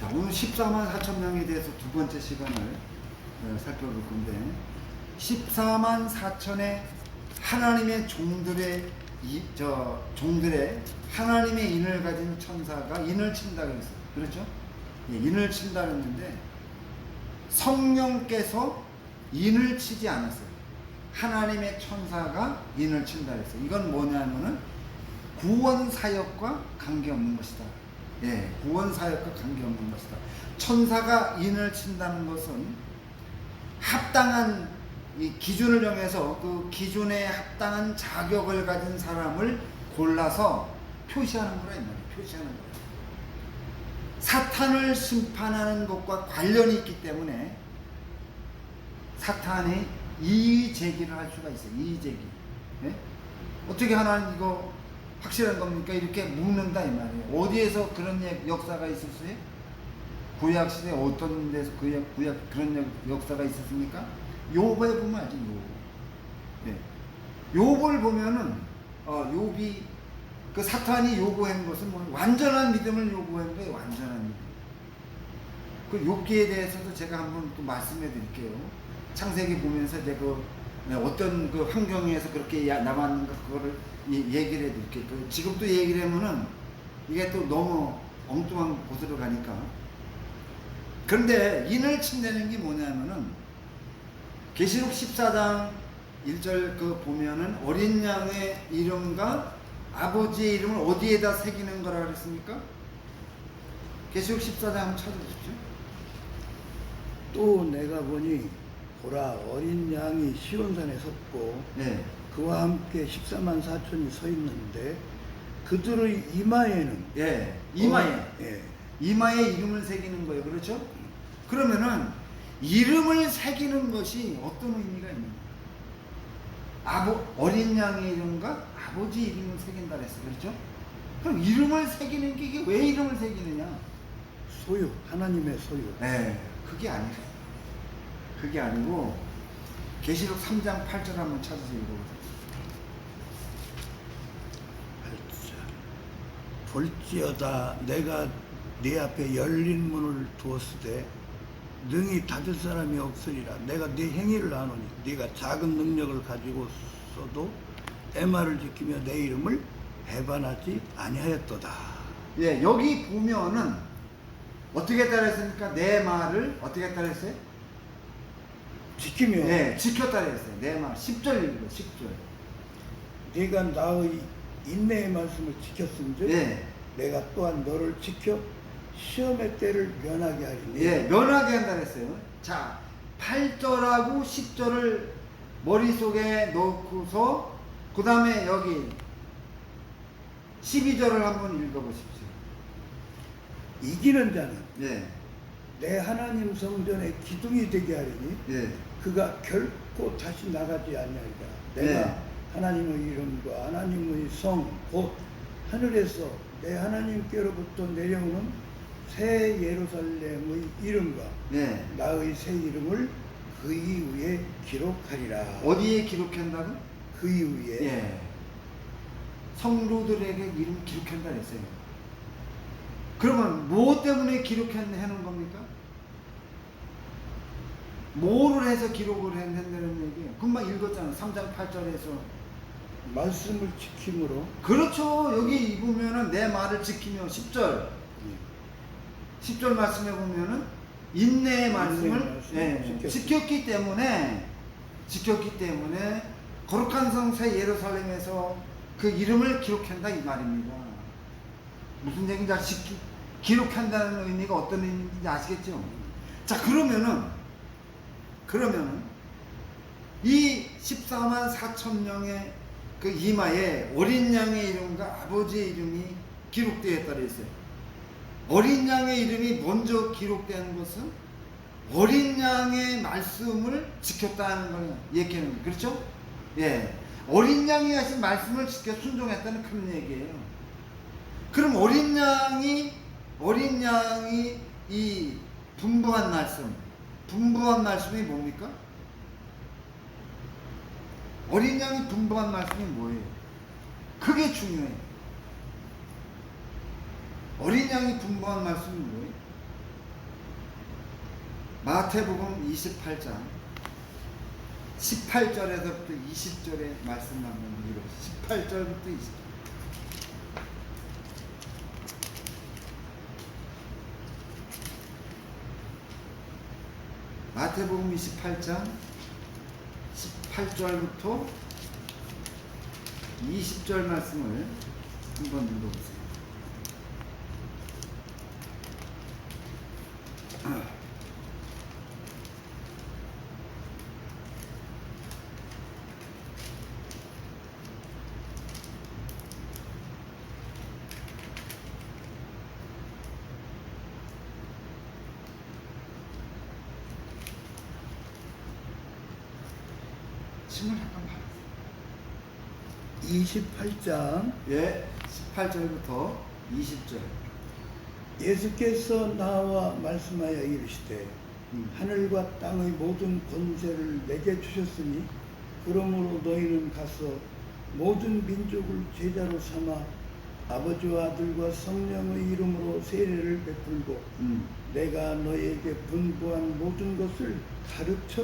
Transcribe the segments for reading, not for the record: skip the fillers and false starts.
자, 오늘 14만 4천 명에 대해서 두 번째 시간을 살펴볼 건데, 14만 4천의 하나님의 종들의 하나님의 인을 가진 천사가 인을 친다고 했어요. 그렇죠? 예, 인을 친다고 했는데 성령께서 인을 치지 않았어요. 하나님의 천사가 인을 친다 했어요. 이건 뭐냐면은 구원 사역과 관계없는 것이다. 예, 구원 사역과 관계없는 것이다. 천사가 인을 친다는 것은 합당한 이 기준을 정해서 그 기준에 합당한 자격을 가진 사람을 골라서 표시하는 거라 이 말이에요. 표시하는 거예요. 사탄을 심판하는 것과 관련이 있기 때문에 사탄이 이의 제기를 할 수가 있어요. 이의 제기. 예? 어떻게 하나님 이거 확실한 겁니까? 이렇게 묻는다 이 말이에요. 어디에서 그런 역사가 있었어요? 구약 시대에 어떤 데서 구약 그런 역사가 있었습니까? 욥에 보면 알죠. 욥. 네. 욥을 보면은 욥이 그 사탄이 요구한 것은 뭐 완전한 믿음을 요구한 거예요. 완전한 믿음. 그 욥기에 대해서도 제가 한번 또 말씀해 드릴게요. 창세기 보면서 제가 어떤 그 환경에서 그렇게 남았는가 그거를 얘기를 해 드릴게요. 지금 또 얘기를 하면은 이게 또 너무 엉뚱한 곳으로 가니까. 그런데 인을 친다는 게 뭐냐면은 계시록 14장 1절 그 보면은 어린 양의 이름과 아버지의 이름을 어디에다 새기는 거라 그랬습니까? 계시록 14장 한번 찾아보십시오. 또 내가 보니 보라 어린 양이 시온산에 섰고 네. 그와 함께 14만 4천이 서 있는데 그들의 이마에는 예, 이마에 예. 이마에 이름을 새기는 거예요. 그렇죠? 그러면은 이름을 새기는 것이 어떤 의미가 있는가? 어린 양의 이름과 아버지 이름을 새긴다 그랬어요. 그렇죠? 그럼 이름을 새기는 게 이게 왜 이름을 새기느냐? 소유, 하나님의 소유. 네, 그게 아니에요. 그게 아니고 계시록 3장 8절 한번 찾아서 읽어보세요. 볼지어다 내가 네 앞에 열린 문을 두었으되 능히 닫을 사람이 없으리라. 내가 네 행위를 아노니 네가 작은 능력을 가지고 써도 내 말을 지키며 내 이름을 배반하지 아니하였도다. 예, 여기 보면은 어떻게 따라했습니까? 내 말을 어떻게 따라했어요? 지키며 네, 지켰다 그랬어요. 내 말. 10절 읽어, 10절. 네가 나의 인내의 말씀을 지켰은즉 예. 내가 또한 너를 지켜 시험의 때를 면하게 하리니. 예, 면하게 한다 그랬어요. 자, 8절하고 10절을 머릿속에 넣고서 그 다음에 여기 12절을 한번 읽어보십시오. 이기는 자는 예, 내 하나님 성전의 기둥이 되게 하리니 예, 그가 결코 다시 나가지 아니하리라. 내가 네. 하나님의 이름과 하나님의 성 곧 하늘에서 내 하나님께로부터 내려오는 새 예루살렘의 이름과 예. 나의 새 이름을 그 이후에 기록하리라. 어디에 기록한다고? 그 이후에 예. 성도들에게 이름 기록한다 그랬어요. 그러면 뭐 때문에 기록해놓은 겁니까? 뭐를 해서 기록을 한다는 얘기예요? 금방 읽었잖아요. 3장 8절에서. 말씀을 지킴으로. 그렇죠. 여기 보면은 내 말을 지키며 10절. 10절 말씀에 보면은 인내의 말씀을 지켰기 때문에 거룩한 성 새 예루살렘에서 그 이름을 기록한다 이 말입니다. 무슨 얘기인지 기록한다는 의미가 어떤 의미인지 아시겠죠? 자, 그러면은 이 14만 4천 명의 그 이마에 어린 양의 이름과 아버지의 이름이 기록되었다 그랬어요. 어린 양의 이름이 먼저 기록된 것은 어린 양의 말씀을 지켰다는 걸 얘기하는 거예요. 그렇죠? 예. 어린 양이 하신 말씀을 지켜 순종했다는 그런 얘기예요. 그럼 어린 양이 이 분부한 말씀이 뭡니까? 어린 양이 분부한 말씀이 뭐예요? 그게 중요해요. 어린 양이 분부한 말씀이 뭐예요? 마태복음 28장 18절에서부터 20절의 말씀 한번 읽어보세요. 18절부터 20절. 마태복음 28장 18절부터 20절 말씀을 한번 읽어보세요. 침을 잠깐 봐주세요. 28장 예, 18절부터 20절. 예수께서 나와 말씀하여 이르시되 하늘과 땅의 모든 권세를 내게 주셨으니 그러므로 너희는 가서 모든 민족을 제자로 삼아 아버지와 아들과 성령의 이름으로 세례를 베풀고 내가 너희에게 분부한 모든 것을 가르쳐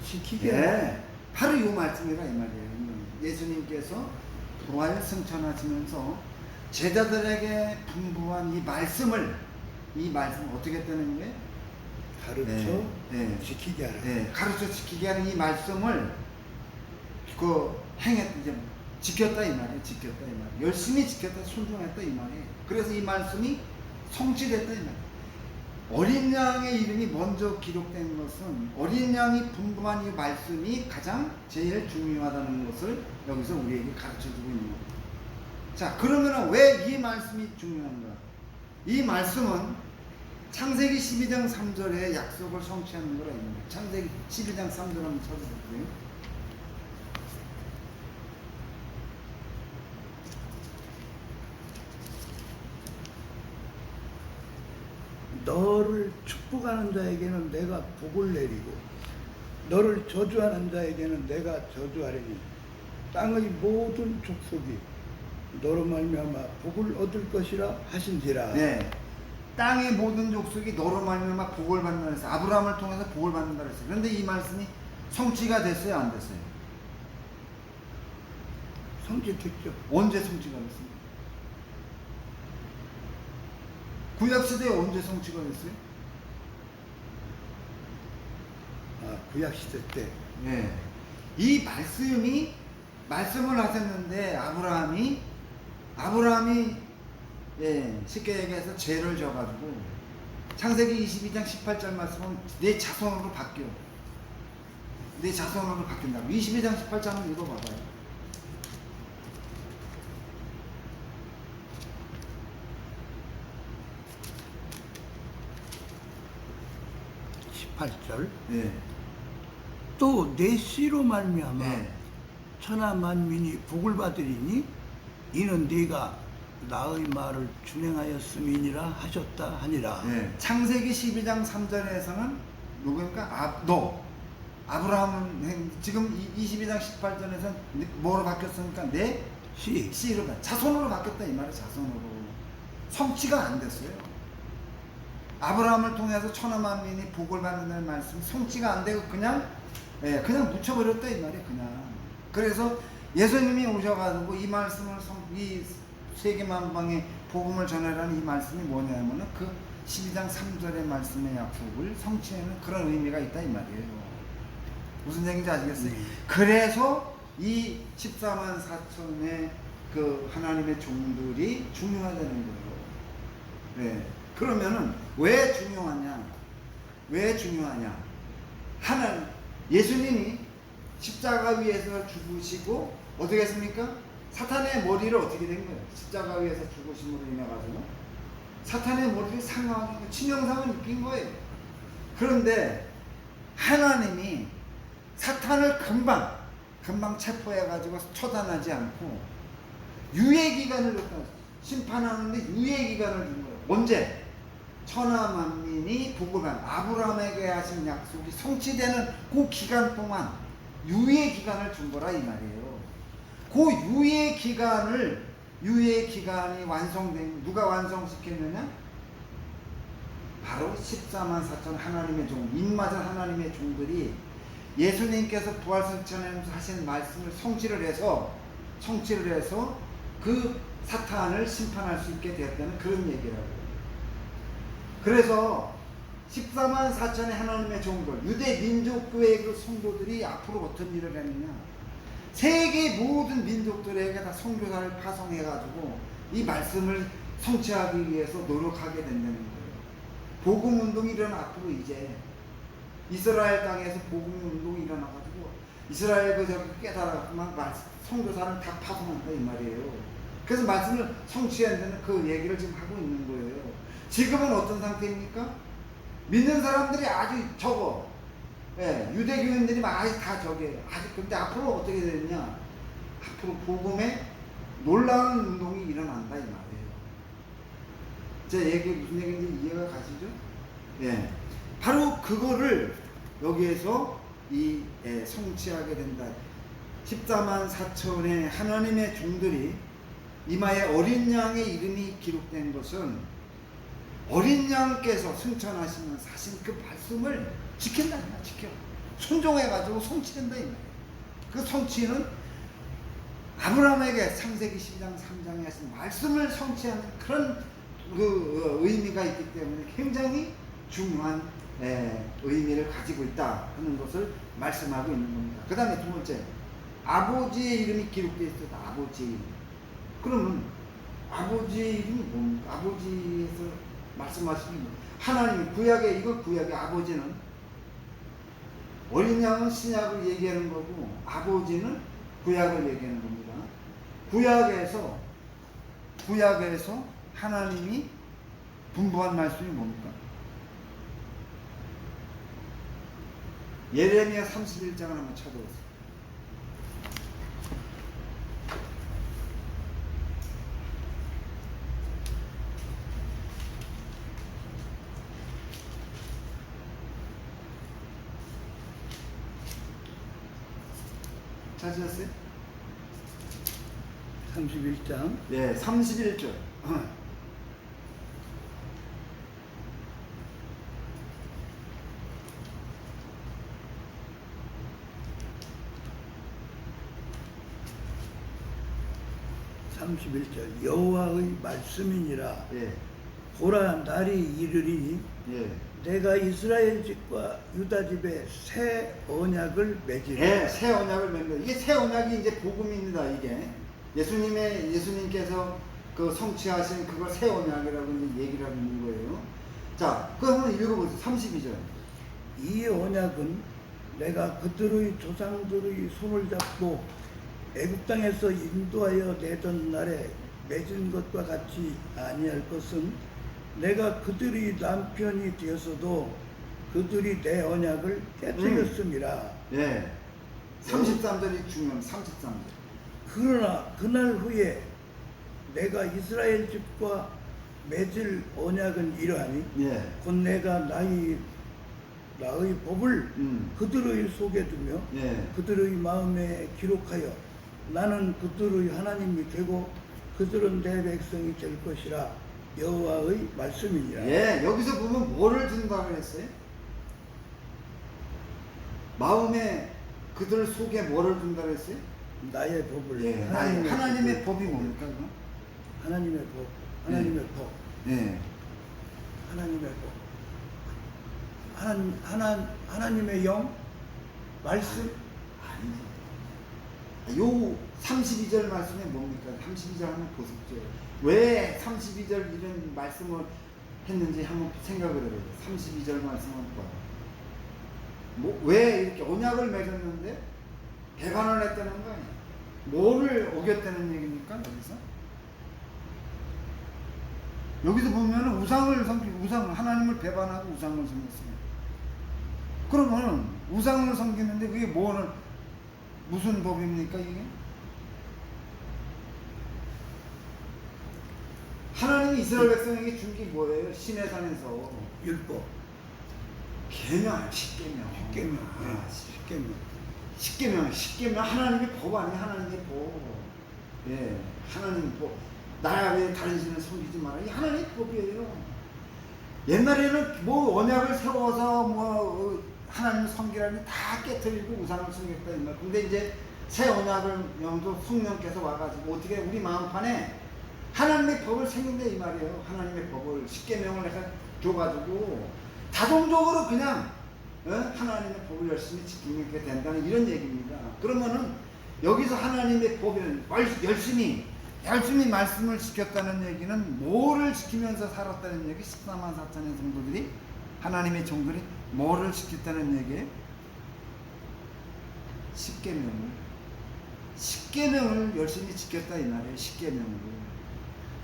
지키게 하라. 예, 바로 이 말씀이라 이 말이에요. 예수님께서 부활 승천하시면서 제자들에게 분부한 이 말씀을 어떻게 했다는 거예요? 가르쳐 네. 지키게 하라. 네, 가르쳐 지키게 하는 이 말씀을 이제 지켰다 이 말이에요. 지켰다 이 말이에요. 열심히 지켰다, 순종했다 이 말이에요. 그래서 이 말씀이 성취됐다 이 말이에요. 어린 양의 이름이 먼저 기록된 것은 어린 양이 분부한 이 말씀이 가장 제일 중요하다는 것을 여기서 우리에게 가르쳐주고 있는 거예요. 자, 그러면 왜 이 말씀이 중요한가? 이 말씀은 창세기 12장 3절의 약속을 성취하는 거라 이겁니다. 창세기 12장 3절 한번 찾아볼게요. 너를 축복하는 자에게는 내가 복을 내리고 너를 저주하는 자에게는 내가 저주하리니 땅의 모든 족속이 너로 말미암아 복을 얻을 것이라 하신지라. 네, 땅의 모든 족속이 너로 말미암아 복을 받는다 그랬어요. 아브라함을 통해서 복을 받는다 그랬어요. 그런데 이 말씀이 성취가 됐어요, 안 됐어요? 성취됐죠. 언제 성취가 됐습니까? 구약시대에 언제 성취가 됐어요? 구약시대 때. 네. 이 말씀을 하셨는데 아브라함이 쉽게 얘기해서 죄를 져가지고 창세기 22장 18절 말씀은 내 자손으로 바뀐다고. 22장 18절 한번 읽어봐봐요. 18절. 네. 또 내 씨로 말미암아 네. 천하 만민이 복을 받으리니 이는 네가 나의 말을 준행하였음이니라 하셨다 하니라. 네. 창세기 12장 3절에서는 누구니까? 아브라함은 지금 22장 18절에서는 뭐로 바뀌었습니까? 내 씨로 자손으로 바뀌었다 이 말이에요. 자손으로. 성취가 안 됐어요. 아브라함을 통해서 천하 만민이 복을 받는다는 말씀이 성취가 안 되고 그냥 묻혀버렸다 이 말이에요. 그냥. 그래서 예수님이 오셔가지고 이 말씀을 이 세계만방에 복음을 전하라는 이 말씀이 뭐냐면은 그 12장 3절의 말씀의 약속을 성취하는 그런 의미가 있다 이 말이에요. 무슨 얘기인지 아시겠어요? 그래서 이 14만 4천의 그 하나님의 종들이 중요하다는 거예요. 네. 그러면은 왜 중요하냐? 예수님이 십자가 위에서 죽으시고 어떻게 했습니까? 사탄의 머리를 어떻게 된 거예요? 십자가 위에서 죽으심으로 인해 가지고 사탄의 머리를 상하고 치명상을 입힌 거예요. 그런데 하나님이 사탄을 금방 체포해 가지고 처단하지 않고 유예 기간을 줬다. 심판하는데 유예 기간을 준 거예요. 언제? 천하 만민이 복을 받는 아브라함에게 하신 약속이 성취되는 그 기간 동안 유예 기간을 준 거라 이 말이에요. 그 유예 기간이 완성된 누가 완성시켰느냐? 바로 14만 4천 하나님의 종, 입맞은 하나님의 종들이 예수님께서 부활승천하면서 하신 말씀을 성취를 해서 그 사탄을 심판할 수 있게 되었다는 그런 얘기라고요. 그래서 14만 4천의 하나님의 종들, 유대 민족교회 그 성도들이 앞으로 어떤 일을 했느냐, 세계 모든 민족들에게 다 선교사를 파송해가지고 이 말씀을 성취하기 위해서 노력하게 된다는 거예요. 복음운동이 앞으로 이제 이스라엘 땅에서 복음운동이 일어나가지고 이스라엘 그 깨달았구만, 선교사를 다 파송한다 이 말이에요. 그래서 말씀을 성취한다는 그 얘기를 지금 하고 있는 거예요. 지금은 어떤 상태입니까? 믿는 사람들이 아주 적어. 예, 유대교인들이 아직 다 적어요. 아직. 근데 앞으로 어떻게 되느냐? 앞으로 복음의 놀라운 운동이 일어난다 이 말이에요. 제 얘기 무슨 얘기인지 이해가 가시죠? 예, 바로 그거를 여기에서 성취하게 된다. 14만 4천의 하나님의 종들이 이마에 어린 양의 이름이 기록된 것은 어린 양께서 승천하시면서 하신 그 말씀을 지킨다. 지켜. 순종해가지고 성취된다. 이 말이에요. 그 성취는 아브라함에게 창세기 12장 3장에 하신 말씀을 성취하는 그런 그 의미가 있기 때문에 굉장히 중요한 의미를 가지고 있다 하는 것을 말씀하고 있는 겁니다. 그 다음에 두 번째, 아버지의 이름이 기록되어 있었다. 아버지. 그러면 아버지의 이름이 뭡니까? 아버지에서 말씀하시는 하나님, 구약의 아버지는, 어린 양은 신약을 얘기하는 거고 아버지는 구약을 얘기하는 겁니다. 구약에서 하나님이 분부한 말씀이 뭡니까? 예레미야 31장을 한번 찾아보세요. 찾으셨어요? 31장. 네, 31절. 31절. 여호와의 말씀이니라. 예. 보라, 날이 이르리니 예. 내가 이스라엘 집과 유다 집에 새 언약을 맺으리라. 예, 새 언약을 맺는. 이게 새 언약이 이제 복음입니다. 이게 예수님께서 그 성취하신 그걸 새 언약이라고 이제 얘기를 하고 있는 거예요. 자, 그거 한번 읽어보세요. 32절. 이 언약은 내가 그들의 조상들의 손을 잡고 애굽 땅에서 인도하여 내던 날에 맺은 것과 같이 아니할 것은 내가 그들의 남편이 되었어도 그들이 내 언약을 깨뜨렸음이라. 예. 33절이 중요한 33절. 그러나 그날 후에 내가 이스라엘 집과 맺을 언약은 이러하니 예. 곧 내가 나의 법을 그들의 속에 두며 예. 그들의 마음에 기록하여 나는 그들의 하나님이 되고 그들은 내 백성이 될 것이라. 여호와의 말씀이니라. 예, 여기서 보면 뭐를 둔다고 했어요? 마음에 그들 속에 뭐를 둔다고 했어요? 나의 법을. 예, 하나님의 법이 뭡니까? 그럼? 하나님의 법. 하나님의 법. 예. 하나님의 법. 하나님의 영 말씀. 아니지. 요 32절 말씀이 뭡니까? 32절 한번 보십시오. 왜 32절 이런 말씀을 했는지 한번 생각을 해보세요. 32절 말씀 한번 봐요. 왜 이렇게 언약을 맺었는데 배반을 했다는 거 아니에요? 뭐를 어겼다는 얘기입니까? 여기서 보면 우상을 하나님을 배반하고 우상을 섬겼어요. 그러면 우상을 섬기는데 그게 무슨 법입니까 이게? 하나님이 이스라엘 백성에게 준 게 뭐예요? 시내산에서 율법. 계명, 십계명. 십계명. 하나님의 법 아니에요? 하나님의 법. 예, 하나님의 법. 나야 왜 다른 신을 섬기지 마라. 이 하나님의 법이에요. 옛날에는 뭐 언약을 세워서 뭐 하나님 섬기라니 다 깨뜨리고 우상을 섬겼다 이 말. 근데 이제 새 언약을 영도 성령께서 와가지고 어떻게 우리 마음판에 하나님의 법을 새긴다 이 말이에요. 하나님의 법을 십계명을 내가 줘가지고 자동적으로 그냥 하나님의 법을 열심히 지키면 그게 된다는 이런 얘기입니다. 그러면은 여기서 하나님의 법을 열심히 말씀을 지켰다는 얘기는 뭐를 지키면서 살았다는 얘기? 14만 4천의 성도들이 하나님의 종들이 뭐를 지켰다는 얘기예요? 십계명을 열심히 지켰다 이 말이에요. 십계명을.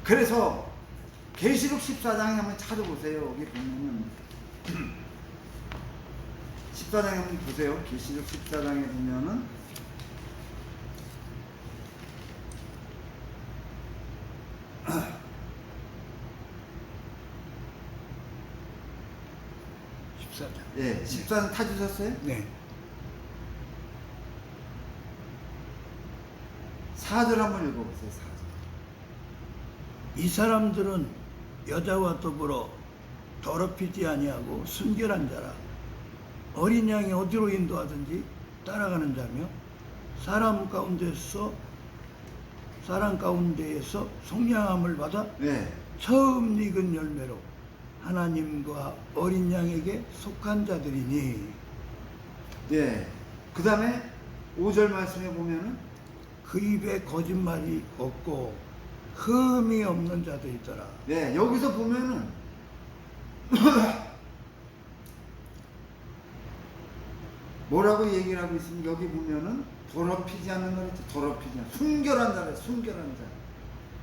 그래서 계시록 14장에 한번 찾아보세요. 여기 보면은 14장에 한번 보세요. 계시록 14장에 보면은 예, 14장 타주셨어요? 네. 4절 한번 읽어보세요. 4절. 이 사람들은 여자와 더불어 더럽히지 아니하고 순결한 자라. 어린 양이 어디로 인도하든지 따라가는 자며 사람 가운데에서 속량함을 받아 네. 처음 익은 열매로 하나님과 어린 양에게 속한 자들이니. 예. 그 다음에 5절 말씀에 보면은 그 입에 거짓말이 없고 흠이 없는 자들이더라. 예, 여기서 보면은 뭐라고 얘기를 하고 있습니까? 여기 보면은 더럽히지 않는 걸 더럽히지 않는 순결한 자래. 순결한 자.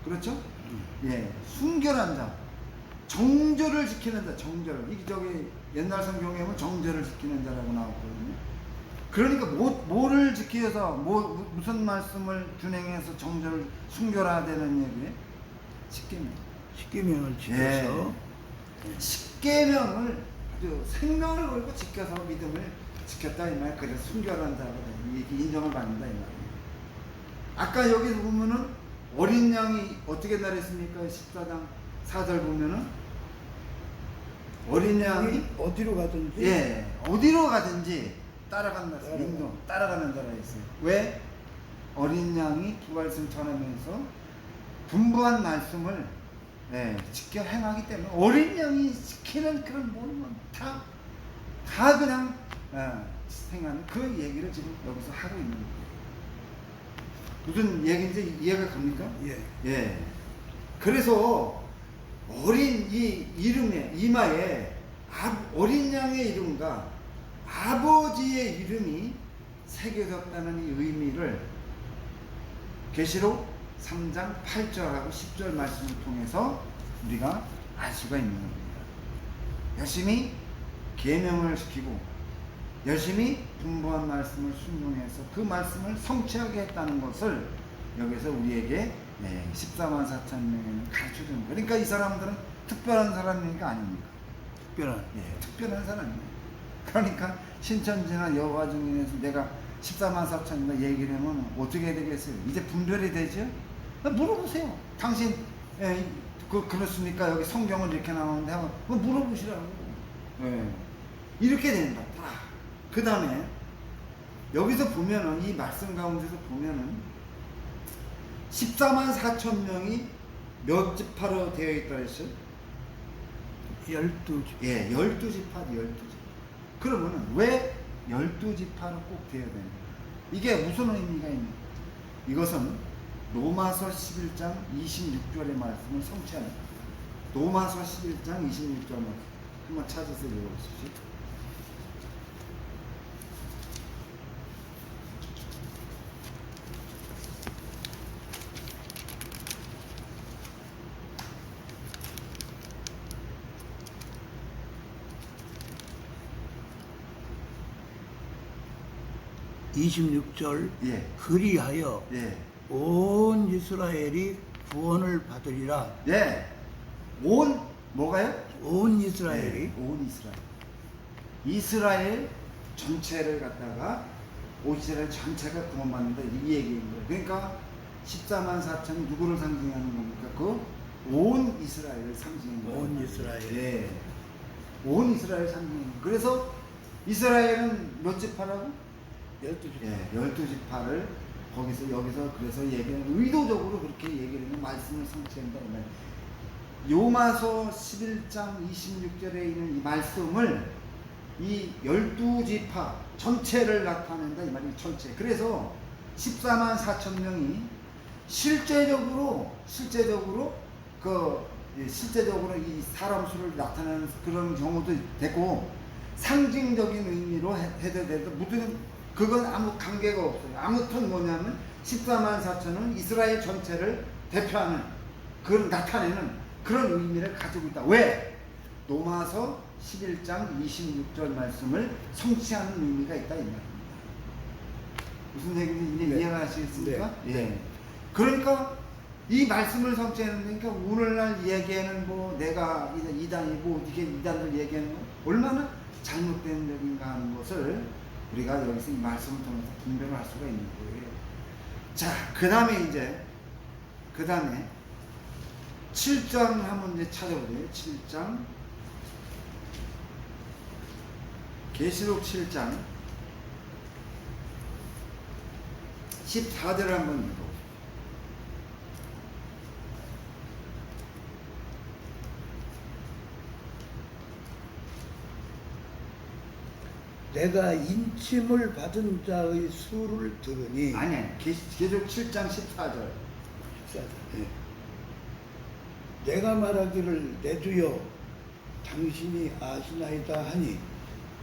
그렇죠? 예, 순결한 자. 정절을 지키는 자. 정절을. 이게 저기 옛날 성경에 보면 정절을 지키는 자라고 나왔거든요. 그러니까 뭐를 지키해서 무슨 말씀을 준행해서 정절을 순결화되는 얘기예요? 십계명을 지켜서 예. 십계명을 아주 생명을 걸고 지켜서 믿음을 지켰다 이 말. 그래서 순결한 자가 이렇게 인정을 받는다 이 말이에요. 아까 여기 보면은 어린 양이 어떻게 날했습니까? 14장 4절 보면은 어린 양이 어디로 가든지 예, 어디로 가든지 따라가는 자라 했어요. 왜? 어린 양이 부활씀 전하면서 분부한 말씀을 지켜 행하기 때문에 어린 양이 지키는 그런 모든 건 다 그냥 행하는 그 얘기를 지금 여기서 하고 있는 거예요. 무슨 얘기인지 이해가 갑니까? 예. 그래서 어린 이 이름에 이마에 어린 양의 이름과 아버지의 이름이 새겨졌다는 이 의미를 계시록 3장 8절하고 10절 말씀을 통해서 우리가 알 수가 있는 겁니다. 열심히 계명을 지키고 열심히 분부한 말씀을 순종해서 그 말씀을 성취하게 했다는 것을 여기서 우리에게 14만 4천 명에는 가르쳐주는 거예요. 그러니까 이 사람들은 특별한 사람이니까 아닙니까? 특별한 사람이에요. 그러니까 신천지나 여호와 증인에서 내가 14만 4천인가 얘기를 하면 어떻게 되겠어요? 이제 분별이 되죠? 물어보세요. 당신 그렇습니까? 여기 성경은 이렇게 나오는데 한번 물어보시라고. 이렇게 된다. 그 다음에 여기서 보면은 이 말씀 가운데서 보면은 14만 4천 명이 몇 지파로 되어 있다 했어요? 12지파. 예, 12지파, 12지파. 그러면은 왜 12지파로 꼭 되어야 되는가? 이게 무슨 의미가 있는가? 이것은 로마서 11장 26절의 말씀을 성취합니다. 로마서 11장 26절 말씀 한번 찾아서 읽어보십시오. 예. 그리하여 온 이스라엘이 구원을 받으리라. 예. 온 뭐가요? 온 이스라엘이 온 이스라엘. 이스라엘 전체를 갖다가 온 이스라엘 전체가 구원받는다 이 얘기입니다. 그러니까 14만 4천이 누구를 상징하는 겁니까? 그 온 이스라엘을 상징하는 온 이스라엘. 예. 온 이스라엘 상징. 그래서 이스라엘은 몇 지파라고? 12지. 예, 12지파를 거기서 여기서 그래서 얘기는 의도적으로 그렇게 얘기를 하는 말씀을 성취한다. 요마서 11장 26절에 있는 이 말씀을 이 12지파 전체를 나타낸다 이 말이 전체. 그래서 14만 4천 명이 실제적으로 이 사람 수를 나타내는 그런 경우도 되고 상징적인 의미로 해도 돼도 무슨 그건 아무 관계가 없어요. 아무튼 뭐냐면 14만 4천은 이스라엘 전체를 대표하는 그걸 나타내는 그런 의미를 가지고 있다. 왜? 로마서 11장 26절 말씀을 성취하는 의미가 있다 이 말입니다. 무슨 얘기인지 이제 네. 이해하시겠습니까? 네. 예. 그러니까 이 말씀을 성취하는 거니까 오늘날 얘기하는 뭐 내가 이단이고 이게 이단을 얘기하는 거 얼마나 잘못된 일인가 하는 것을 우리가 여기서 이 말씀을 통해서 분별을 할 수가 있는 거예요. 자, 그 다음에 7장 한번 이제 찾아보세요. 7장 계시록 7장 14절을 한번 읽어보세요. 내가 인침을 받은 자의 수를 들으니 아니, 계시록 7장 14절. 14절. 예. 내가 말하기를 내 주여 당신이 아시나이다 하니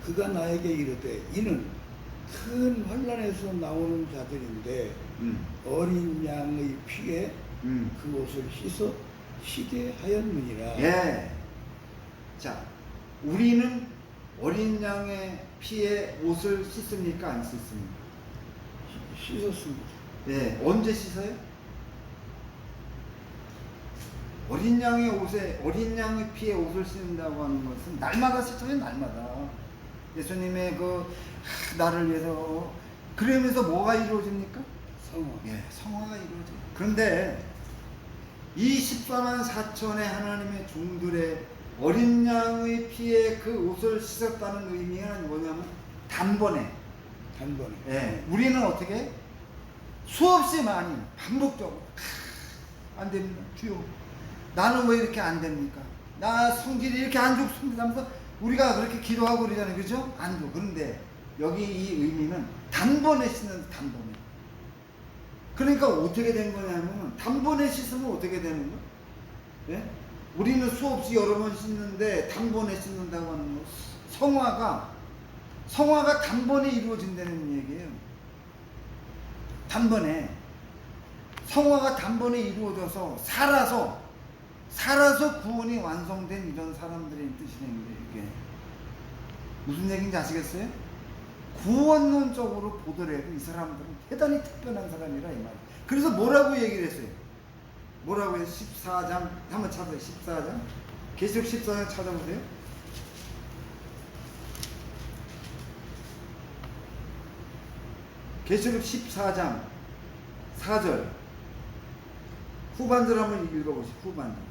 그가 나에게 이르되 이는 큰 환난에서 나오는 자들인데 어린 양의 피에 그 옷을 씻어 시게 하였느니라. 예. 자, 우리는 어린 양의 피에 옷을 씻습니까? 안 씻습니까? 씻었습니다. 예. 언제 씻어요? 어린 양의 피에 옷을 씻는다고 하는 것은 날마다 씻어요, 날마다. 예수님의 나를 위해서 그러면서 뭐가 이루어집니까? 성화. 예, 성화가 이루어져요. 그런데 이 14만 4천의 하나님의 종들의 어린 양의 피에 그 옷을 씻었다는 의미가 뭐냐면 단번에. 예, 우리는 어떻게? 수없이 많이 반복적으로 안 됩니다. 주요. 나는 왜 이렇게 안 됩니까? 나 성질이 이렇게 안 좋습니다 하면서 우리가 그렇게 기도하고 그러잖아요. 그죠? 안 좋아. 그런데 여기 이 의미는 단번에 씻는 단번에. 그러니까 어떻게 된 거냐면 단번에 씻으면 어떻게 되는 거야? 예? 우리는 수없이 여러 번 씻는데 단번에 씻는다고 하는 거. 성화가 단번에 이루어진다는 얘기예요. 단번에. 성화가 단번에 이루어져서 살아서 구원이 완성된 이런 사람들의 뜻이라는 이게 무슨 얘기인지 아시겠어요? 구원론적으로 보더라도 이 사람들은 대단히 특별한 사람이라 이 말이에요. 그래서 뭐라고 얘기를 했어요? 뭐라고 해서 14장 한번 찾아요. 14장 계시록 14장 찾아보세요. 계시록 14장 4절 후반절 한번 읽어보시죠. 후반절.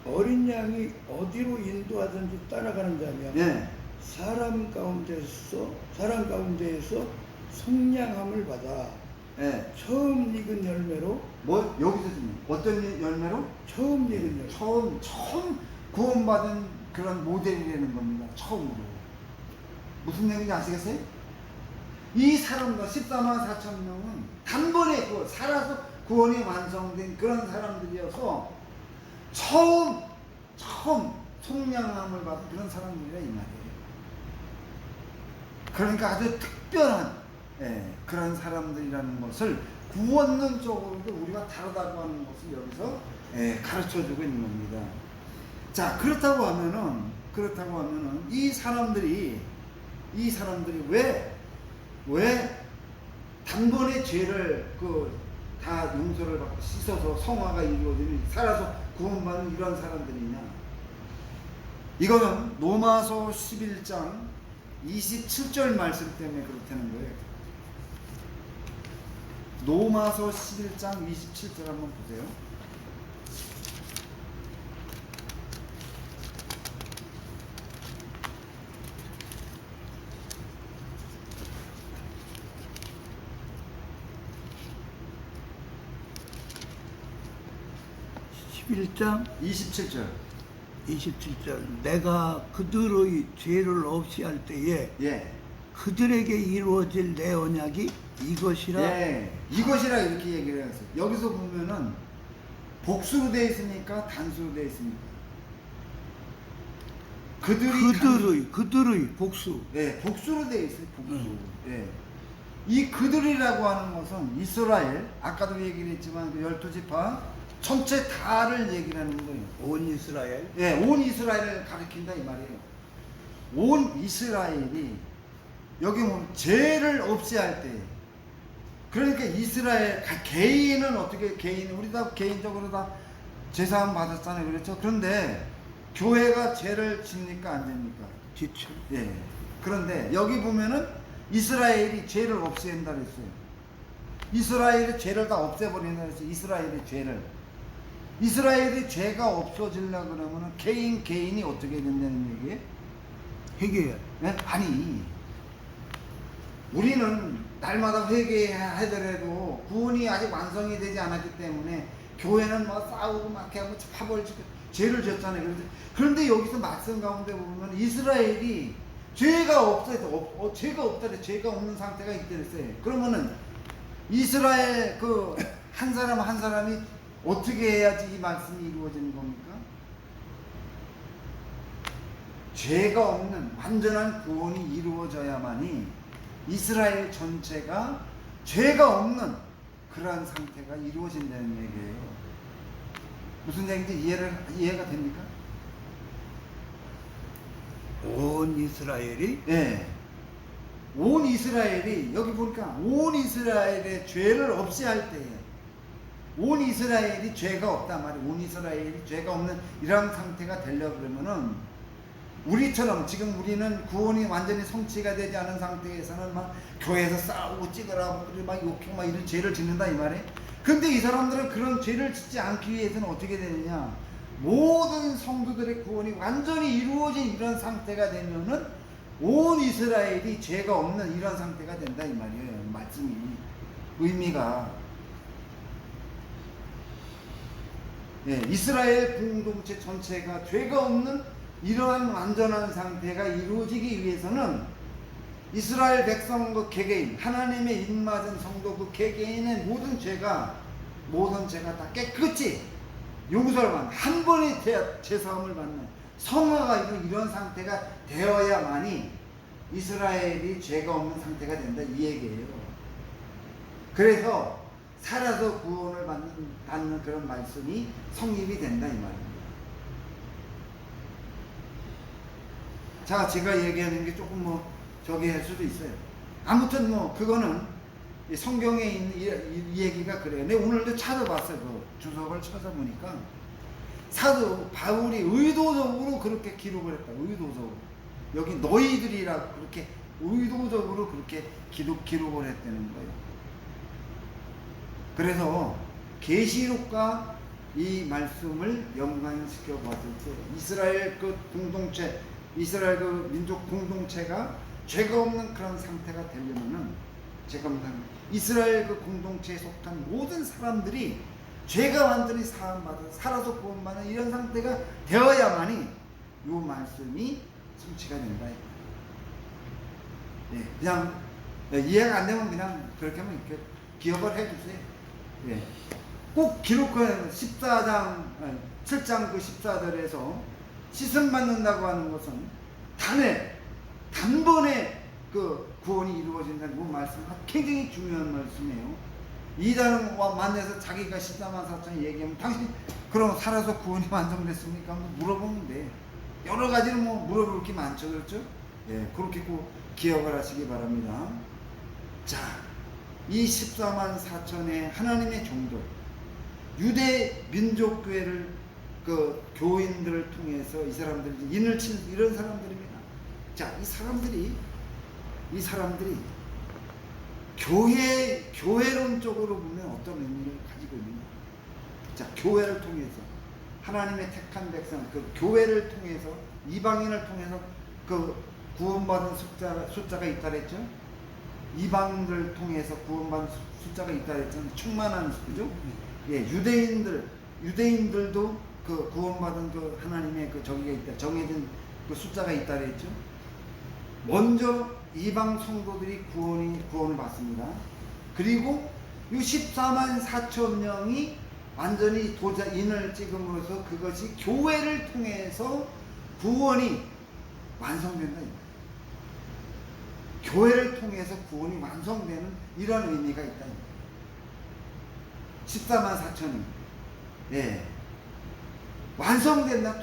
어린 양이 어디로 인도하든지 따라가는 자며 예. 사람 가운데에서 성량함을 받아 예. 처음 익은 열매로 뭐 여기서 지금 어떤 열매로? 처음 익은 열매. 처음 구원받은 그런 모델이라는 겁니다. 처음으로. 무슨 얘기인지 아시겠어요? 이 사람과 14만 4천 명은 단번에 살아서 구원이 완성된 그런 사람들이어서 처음 속량함을 받은 그런 사람들이라 이 말이에요. 그러니까 아주 특별한 그런 사람들이라는 것을 구원론적으로도 우리가 다르다고 하는 것을 여기서 가르쳐주고 있는 겁니다. 자, 그렇다고 하면은 이 사람들이 왜 단번에 죄를 다 용서를 받고 씻어서 성화가 이루어지는 살아서 구원받는 이런 사람들이냐? 이거는 로마서 11장 27절 말씀 때문에 그렇다는 거예요. 로마서 11장 27절 한번 보세요. 11장 27절. 27절 내가 그들의 죄를 없이 할 때에 예. 그들에게 이루어질 내 언약이 이것이라. 예. 이것이라 이렇게 얘기를 했어요. 여기서 보면은 복수로 되어 있으니까 단수로 되어 있습니까? 그들의 복수. 예, 복수로 되어 있어요. 복수. 예. 이 그들이라고 하는 것은 이스라엘, 아까도 얘기를 했지만 그 12지파 전체 다를 얘기를 하는 거예요. 온 이스라엘. 예, 온 이스라엘을 가리킨다 이 말이에요. 온 이스라엘이 여기 보면 죄를 없이 할 때, 그러니까 이스라엘 개인은 어떻게, 개인 우리 다 개인적으로 다 제사함 받았잖아요, 그렇죠? 그런데 교회가 죄를 짓니까 안 됩니까? 지쳐. 예. 그런데 여기 보면은 이스라엘이 죄를 없앤다 그랬어요. 이스라엘의 죄를 다 없애버린다 그랬어요. 이스라엘의 죄를. 이스라엘의 죄가 없어지려고 그러면은 개인이 어떻게 된다는 얘기예요? 회개해. 네? 아니, 우리는 날마다 회개하더라도 구원이 아직 완성이 되지 않았기 때문에 교회는 뭐 싸우고 막 하고 파벌치고 죄를 졌잖아요. 그런데 여기서 말씀 가운데 보면 이스라엘이 죄가 없어요. 죄가 없다. 죄가 없는 상태가 있다 그랬어요. 그러면은 이스라엘 그 한 사람 한 사람이 어떻게 해야지 이 말씀이 이루어지는 겁니까? 죄가 없는 완전한 구원이 이루어져야만이 이스라엘 전체가 죄가 없는 그러한 상태가 이루어진다는 얘기예요. 무슨 얘기인지 이해가 됩니까? 온 이스라엘이. 네. 온 이스라엘이 여기 보니까 온 이스라엘의 죄를 없이 할 때에 온 이스라엘이 죄가 없단 말이에요. 온 이스라엘이 죄가 없는 이런 상태가 되려고 그러면은 우리처럼 지금 우리는 구원이 완전히 성취가 되지 않은 상태에서는 막 교회에서 싸우고 찌그라고 막 욕하고 막 이런 죄를 짓는다 이 말이에요. 근데 이 사람들은 그런 죄를 짓지 않기 위해서는 어떻게 되느냐, 모든 성도들의 구원이 완전히 이루어진 이런 상태가 되면은 온 이스라엘이 죄가 없는 이런 상태가 된다 이 말이에요. 말씀이 의미가. 예, 이스라엘 공동체 전체가 죄가 없는 이러한 완전한 상태가 이루어지기 위해서는 이스라엘 백성 그 개개인, 하나님의 입맞은 성도 그 개개인의 모든 죄가 다 깨끗이 용서를 받는, 한 번의 제사함을 받는 성화가 이런 상태가 되어야만이 이스라엘이 죄가 없는 상태가 된다 이 얘기예요. 그래서 살아서 구원을 받는 그런 말씀이 성립이 된다 이 말입니다. 자, 제가 얘기하는 게 조금 뭐 저기 할 수도 있어요. 아무튼 뭐 그거는 성경에 있는 이 얘기가 그래요. 근데 오늘도 찾아봤어요. 그 주석을 찾아보니까 사도 바울이 의도적으로 그렇게 기록을 했다. 의도적으로. 여기 너희들이라고 그렇게 의도적으로 그렇게 기록을 했다는 거예요. 그래서 계시록과 이 말씀을 연관시켜 봤을 때 이스라엘 그 공동체, 이스라엘 그 민족 공동체가 죄가 없는 그런 상태가 되려면은, 제가 말하는 이스라엘 그 공동체에 속한 모든 사람들이 죄가 완전히 사함받아 살아서 구원받는 이런 상태가 되어야만이 이 말씀이 성취가 된다. 예, 그냥 이해가 안 되면 그냥 그렇게 하면 이렇게 기억을 해주세요. 예, 꼭 기록한 14장, 7장 그 14절에서 씻음 받는다고 하는 것은 단번에 그 구원이 이루어진다는 그 말씀, 굉장히 중요한 말씀이에요. 이단을 만나서 자기가 14만 4천 얘기하면 당신 그럼 살아서 구원이 완성됐습니까? 물어보면 돼. 여러 가지로 뭐 물어볼 게 많죠, 그렇죠? 예, 그렇게 꼭 기억을 하시기 바랍니다. 자, 이 14만 4천의 하나님의 종들, 유대 민족교회를 그 교인들을 통해서 이 사람들이 인을 치는 이런 사람들입니다. 자, 이 사람들이 교회론적으로 보면 어떤 의미를 가지고 있느냐. 자, 교회를 통해서 하나님의 택한 백성, 그 교회를 통해서 이방인을 통해서 그 구원받은 숫자가 있다 그랬죠. 이방인을 통해서 구원받은 숫자가 있다 그랬잖아요. 충만한 수죠. 예, 유대인들 유대인들도 그 구원받은 그 하나님의 그 저기가 있다, 정해진 그 숫자가 있다 그랬죠. 먼저 이방 성도들이 구원을 받습니다. 그리고 이 14만 4천 명이 완전히 인을 찍음으로써 그것이 교회를 통해서 구원이 완성된다. 교회를 통해서 구원이 완성되는 이런 의미가 있다. 14만 4천이. 예. 완성된다.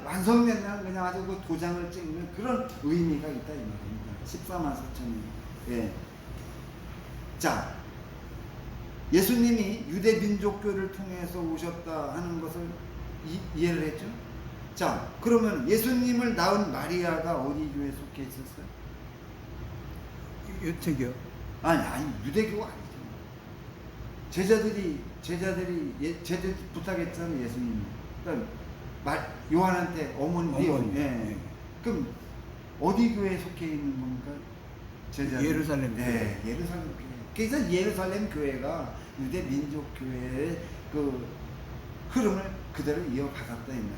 완성된다. 그냥 아주 그 도장을 찍는 그런 의미가 있다. 이 말입니다. 14만 4천이. 예. 자, 예수님이 유대 민족교를 통해서 오셨다 하는 것을 이해를 했죠. 자, 그러면 예수님을 낳은 마리아가 어디 교회에 속해 있었어요? 유태교. 아니 유대교가 아니죠. 제자들이 부탁했잖아요, 예수님. 그러니까 요한한테 어머니. 예. 그럼 어디 교회에 속해 있는 겁니까? 제자들. 예루살렘 교회. 네, 예루살렘 교회. 그래서 예루살렘 교회가 유대 민족 교회의 그 흐름을 그대로 이어받았다 이 말이에요.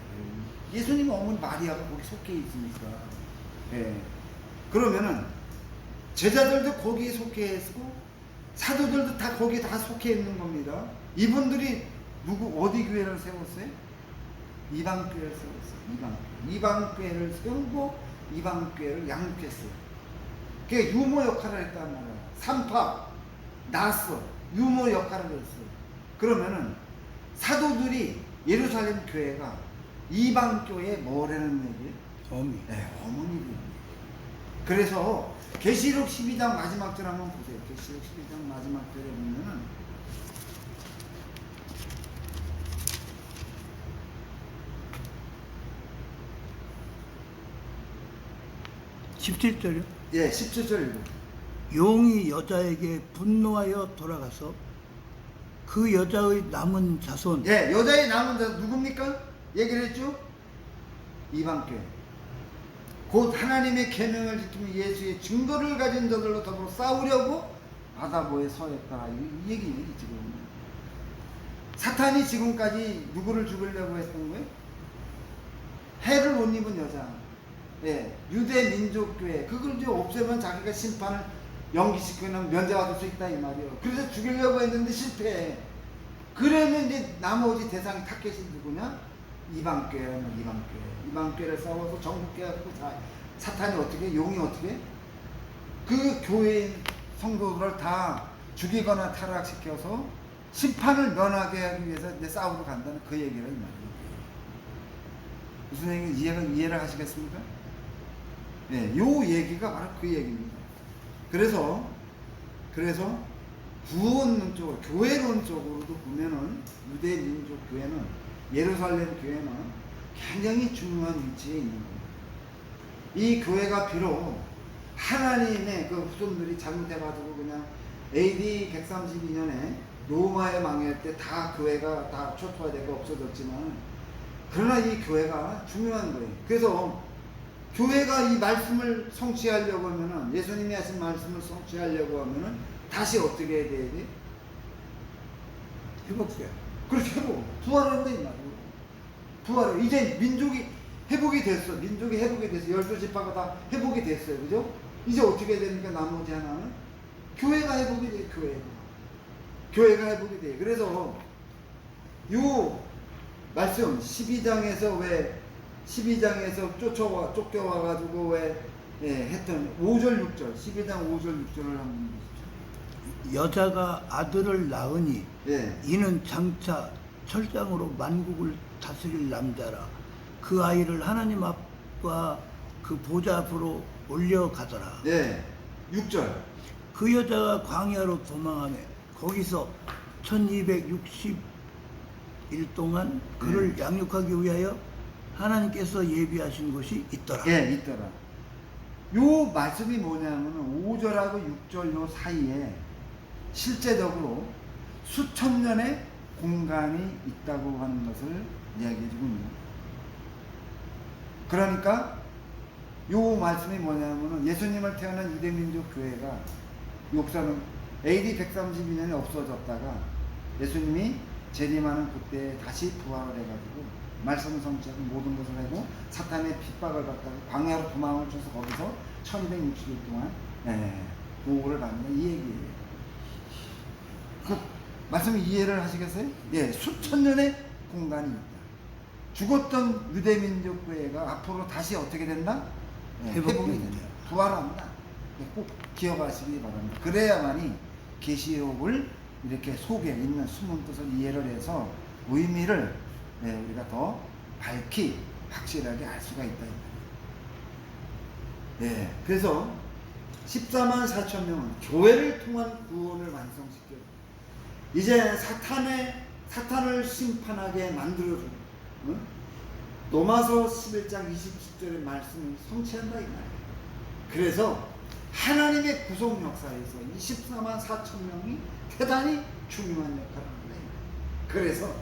예수님 어머니 마리아가 거기 속해 있으니까. 예. 그러면은 제자들도 거기에 속해 있고 사도들도 다 거기에 다 속해 있는 겁니다. 이분들이 어디 교회를 세웠어요? 이방 교회를 세웠어요. 이방 교회를 세우고 이방 교회를 양육했어요. 그게 유모 역할을 했단 말이야. 산파, 나스, 유모 역할을 했어요. 그러면은 사도들이 예루살렘 교회가 이방 교회에 뭐라는 얘기예요? 어미. 네, 어머니를. 그래서 계시록 12장 마지막 절 한번 보세요. 계시록 12장 마지막 절에 보면은 17절이요? 예, 17절 읽어. 용이 여자에게 분노하여 돌아가서 그 여자의 남은 자손. 예, 여자의 남은 자 누굽니까? 얘기를 했죠? 이방교회. 곧 하나님의 계명을 지키며 예수의 증거를 가진 자들로 더불어 싸우려고 아다보에 서였다. 이 얘기예요, 지금. 사탄이 지금까지 누구를 죽이려고 했던 거예요? 해를 못 입은 여자. 예, 유대 민족교회. 그걸 이제 없애면 자기가 심판을 연기시키는 면제가 될 수 있다 이 말이에요. 그래서 죽이려고 했는데 실패해. 그러면 이제 나머지 대상이 타겟이 누구냐? 이방교회라는 이방교회. 이방교회를 싸워서 정복해갖고 사탄이 어떻게 해? 용이 어떻게 해? 그 교회인 성도들을 다 죽이거나 타락시켜서 심판을 면하게 하기 위해서 이제 싸우러 간다는 그 얘기를 이 말이에요. 무슨 얘기 이해를 하시겠습니까? 네, 요 얘기가 바로 그 얘기입니다. 그래서 구원론적으로, 교회론적으로도 보면은 유대 민족 교회는, 예루살렘 교회는 굉장히 중요한 위치에 있는 겁니다. 이 교회가 비록 하나님의 그 후손들이 잘못해가지고 그냥 AD 132년에 로마에 망할 때 다 교회가 다 초토화되고 없어졌지만, 그러나 이 교회가 중요한 거예요. 그래서 교회가 이 말씀을 성취하려고 하면은, 예수님이 하신 말씀을 성취하려고 하면은 다시 어떻게 해야 돼? 회복돼요. 그렇죠. 부활한다 이 말이에요. 부활을. 이제 민족이 회복이 됐어. 민족이 회복이 됐어. 12지파가 다 회복이 됐어요. 그죠? 이제 어떻게 되니까 나머지 하나는? 교회가 회복이 돼. 교회가 회복이 돼. 그래서 요 말씀 12장에서 쫓겨와가지고 했던 5절 6절, 12장 5절 6절을 한번 보시죠. 여자가 아들을 낳으니 예. 이는 장차 철장으로 만국을 다스릴 남자라. 그 아이를 하나님 앞과 그 보좌 앞으로 올려가더라. 예. 6절. 그 여자가 광야로 도망하며 거기서 1260일 동안 그를 양육하기 위하여 하나님께서 예비하신 곳이 있더라. 예, 있더라. 요 말씀이 뭐냐면 5절하고 6절 요 사이에 실제적으로 수천 년의 공간이 있다고 하는 것을 이야기해주고 있는 거예요. 그러니까 요 말씀이 뭐냐면 예수님을 태어난 유대민족 교회가 역사는 AD 132년에 없어졌다가 예수님이 재림하는 그때 다시 부활을 해가지고 말씀을 성취하고 모든 것을 하고 사탄의 핍박을 받다가 광야로 도망을 쳐서 거기서 1260일 동안 보호를 받는 이 얘기예요. 그 말씀 이해를 하시겠어요? 예, 수천 년의 공간이 있다. 죽었던 유대민족 교회가 앞으로 다시 어떻게 된다? 회복이 된다. 부활한다. 꼭 기억하시기 바랍니다. 그래야만이 계시록을 이렇게 속에 있는 숨은 뜻을 이해를 해서 의미를 우리가 더 밝히 확실하게 알 수가 있다. 그래서 14만 4천 명은 교회를 통한 구원을 완성시켜 이제 사탄을 심판하게 만들어주는 로마서 11장 27절의 말씀을 성취한다 이 말이에요. 그래서 하나님의 구속 역사에서 24만 4천 명이 대단히 중요한 역할을 합니다. 그래서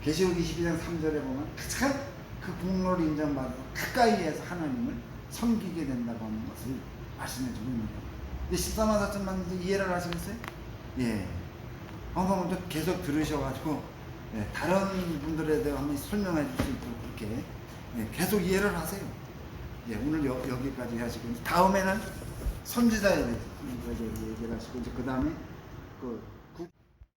계시록 22장 3절에 보면 가장 그 공로를 인정받아 가까이에서 하나님을 섬기게 된다고 하는 것을 말씀해 주고 있는 거예요. 근데 14만 4천 명 이해를 하시겠어요? 예. 한번 계속 들으셔가지고 다른 분들에 대해 한번 설명해 줄 수 있도록 그렇게 계속 이해를 하세요. 오늘 여기까지 하시고 다음에는 선지자에 대해서 얘기를 하시고 이제 그 다음에 그